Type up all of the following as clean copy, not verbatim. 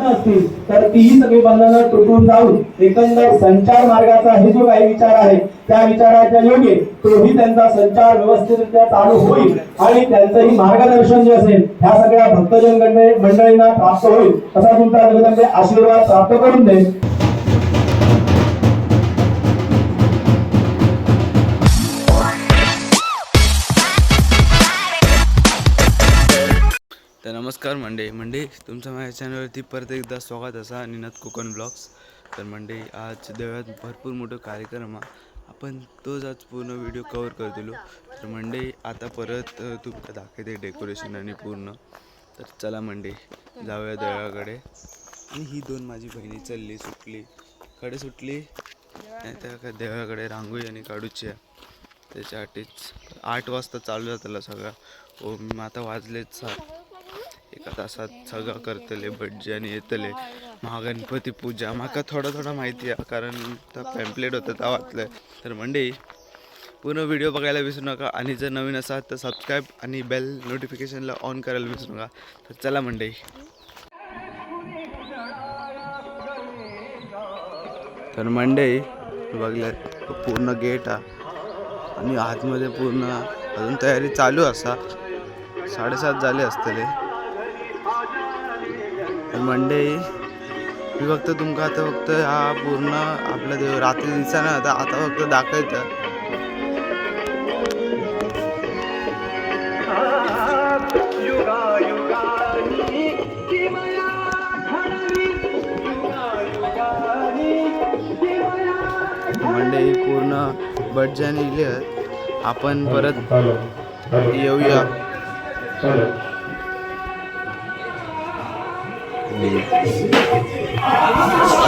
बंधनं असतील तर तीही सगळी बंधनं तुटून जाऊन एकंदर संचार मार्गाचा हे जो काही विचार आहे त्या विचाराच्या योगे तोही त्यांचा संचार व्यवस्थितरित्या चालू होईल आणि त्यांचंही मार्गदर्शन जे असेल ह्या सगळ्या भक्तजन मंडळींना प्राप्त होईल असा तुमचा जगदंबे आशीर्वाद प्राप्त करून दे। तर नमस्कार मंडळी तुमचं माझ्या चॅनलवरती परत एकदा स्वागत असा निनाद कोकण ब्लॉग्स। तर मंडळी आज देवळात भरपूर मोठा कार्यक्रम आपण तोच आज पूर्ण व्हिडिओ कव्हर करतलो। तर मंडळी आता परत तुमका दाखवते डेकोरेशन आणि पूर्ण। तर चला मंडळी जाऊया देवळाकडे। आणि ही दोन माझी बहिणी चालली सुटली नाही तर देवळाकडे रांगोळी आणि काढूची आहे। त्याच्यासाठीच 8 वाजता चालू झाला सगळा। मी आता वाजलेच 7। एका तासात सगळं करतले भटजी आणि येतले महागणपती पूजा। माका थोडा माहिती आहे कारण त्या पॅम्पलेट होतं त्या वाचलंय। तर मंडळी पूर्ण व्हिडिओ बघायला विसरू नका आणि जर नवीन असाल तर सबस्क्राईब आणि बेल नोटिफिकेशनला ऑन करायला विसरू नका। तर चला मंडळी। तर मंडळी बघल्यात पूर्ण गेट आणि आतमध्ये पूर्ण अजून तयारी चालू असा। 7:30 झाले असतले। मंडळी मी फक्त तुमका आता फक्त हा पूर्ण आपला देव रात्री दिसा ना आता फक्त दाखवतं। मंडळी पूर्ण भटजाने इले आपण परत येऊया।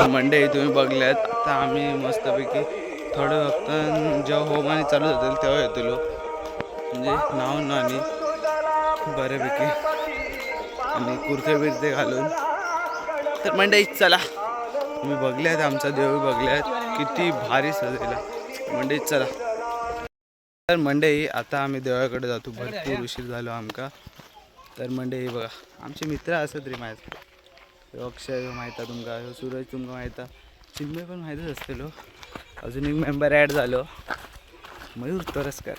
मंडळी तुम्ही बघल्यात आता आम्ही मस्तपैकी थोडं फक्त जेव्हा होमाने चालू होतील तेव्हा येतलो म्हणजे नाव आणि बऱ्यापैकी आणि कुर्ते बिरते घालून। तर मंडळी चला तुम्ही बघल्यात आमचा देव बघल्यात किती भारी सजलेला। मंडळी चला। तर मंडळी आता आम्ही देवाकडे जातो भरपूर उशीर झालो आमका। तर मंडळी बघा आमचे मित्र असत रे माहीत अक्षय माहीत आहे तुमका सूरज तुमका माहीत आहे चिन्मय पण माहीतच असतेलो। अजून एक मेंबर ॲड झालो मयूर तरसकर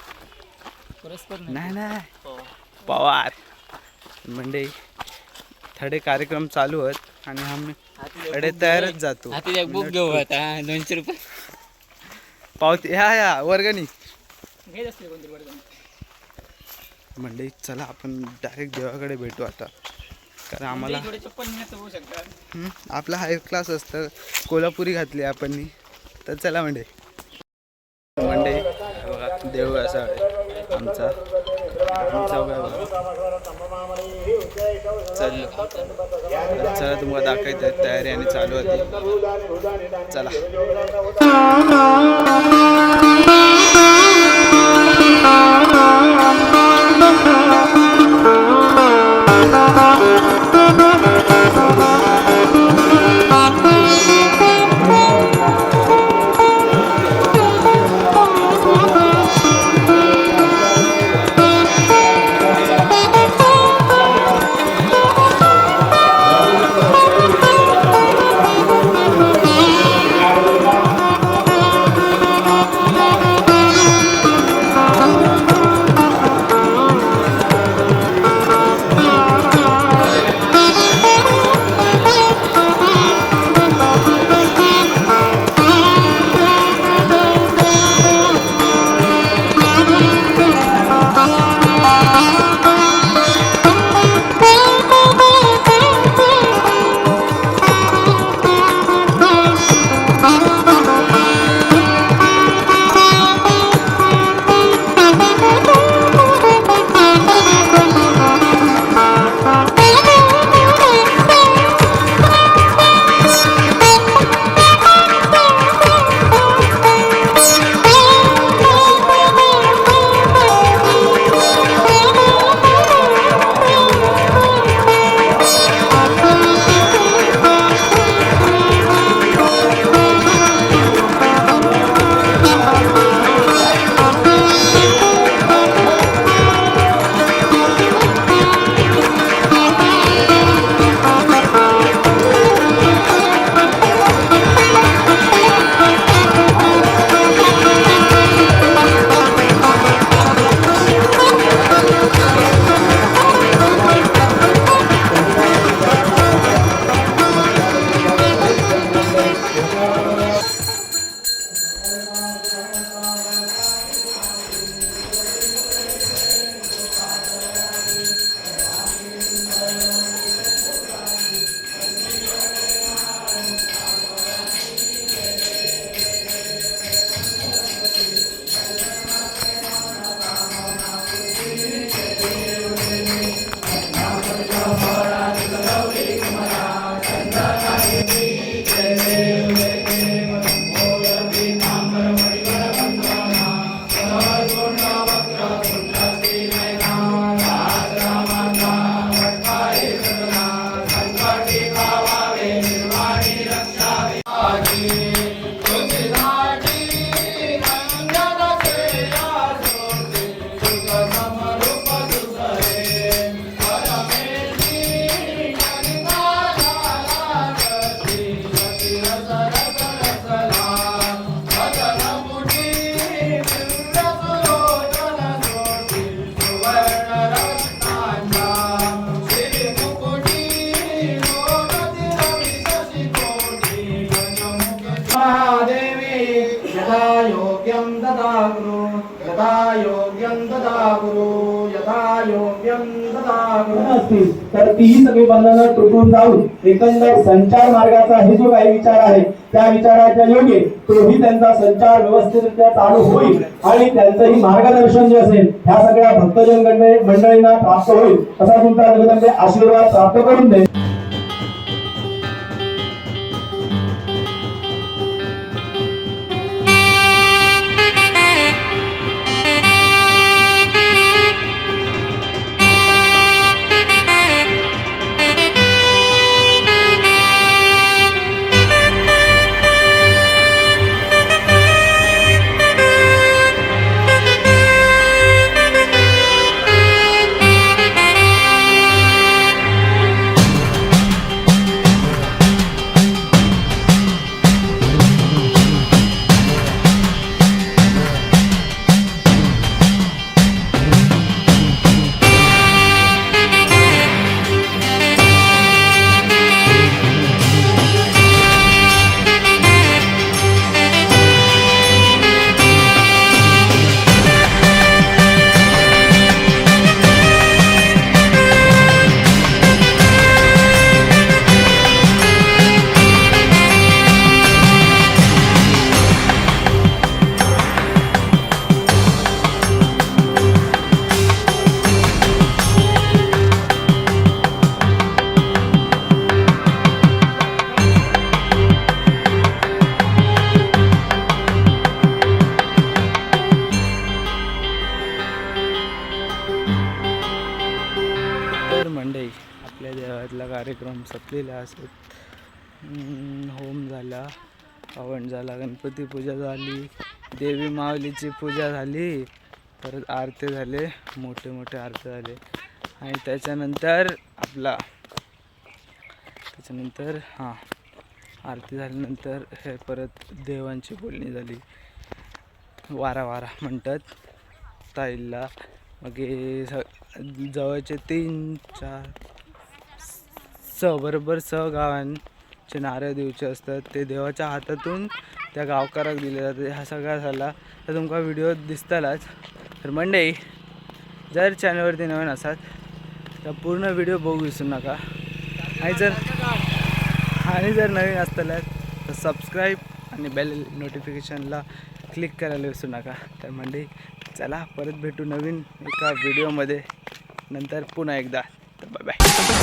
नाही पवार। मंडळी थोडे कार्यक्रम चालू आहेत आणि आम्ही अडे तयारच जातो। बुक घेऊ आता 200 रुपये पावती ह्या वर्गणी मंडळी चला आपण डायरेक्ट देवाकडे भेटू आता कारण आम्हाला आपला हाय क्लास असतं कोल्हापुरी घातली आपण। तर चला मंडळी बघा देव असा आमचा चला तुम्हाला दाखवायचं तयारी आणि चालू होती। चला महादेवी यथा योग्यं तथा कुरु यथा योग्यं तथा कुरु यथा योग्यं तथा कुरु असतील तर तीही सगळी बंधनं तुटून जाऊन एकंदर संचार मार्गाचा हे जो काही विचार आहे त्या विचाराच्या योगे तोही त्यांचा संचार व्यवस्थितरित्या चालू होईल आणि त्यांचंही मार्गदर्शन जे असेल ह्या सगळ्या भक्तजन मंडळींना प्राप्त होईल असा तुमचा जगदंबे आशीर्वाद प्राप्त करून दे. मंडई आपल्या देवातला कार्यक्रम संपलेला असत. होम झाला, हवन झाला, गणपती पूजा झाली, देवी माऊलीची पूजा झाली, परत आरती झाले, मोठे मोठे आरती झाले आणि त्याच्यानंतर आरती झाल्यानंतर हे परत देवांची बोलणी झाली. वारा म्हणतात ताईला. मग हे जवळचे 3-4 बरोबर गावांचे नारळ देऊचे असतात. ते देवाच्या हातातून त्या गावकाराक दिले जाते. हा सगळा झाला तर तुमका व्हिडिओ दिसतालाच. तर मंडळी जर चॅनलवरती नवीन असाल तर पूर्ण व्हिडिओ बघू विसरू नका आणि जर नवीन असतालात तर सबस्क्राईब आणि बेल नोटिफिकेशनला क्लिक करायला विसरू नका. तर मंडळी चला परत भेटू नवीन एका व्हिडिओमध्ये नंतर पुन्हा एकदा. तर बाय बाय.